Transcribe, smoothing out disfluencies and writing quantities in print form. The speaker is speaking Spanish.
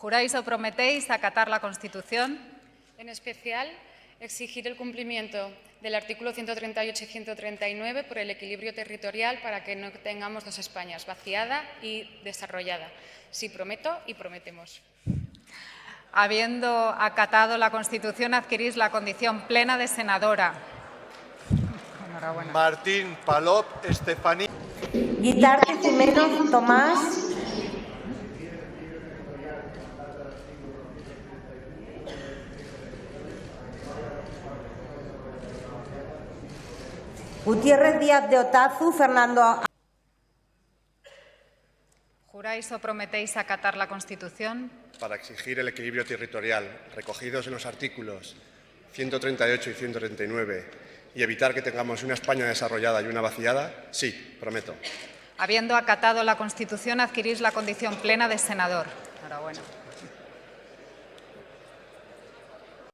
¿Juráis o prometéis acatar la Constitución? En especial, exigir el cumplimiento del artículo 138 y 139 por el equilibrio territorial para que no tengamos dos Españas, vaciada y desarrollada. Sí, prometo y prometemos. Habiendo acatado la Constitución, adquirís la condición plena de senadora. Enhorabuena. Martín Palop Estefanía. Guitarte Jimeno Tomás. Gutiérrez Díaz de Otazu Fernando. ¿Juráis o prometéis acatar la Constitución? Para exigir el equilibrio territorial recogidos en los artículos 138 y 139 y evitar que tengamos una España desarrollada y una vaciada, sí, prometo. Habiendo acatado la Constitución, adquirís la condición plena de senador. Enhorabuena.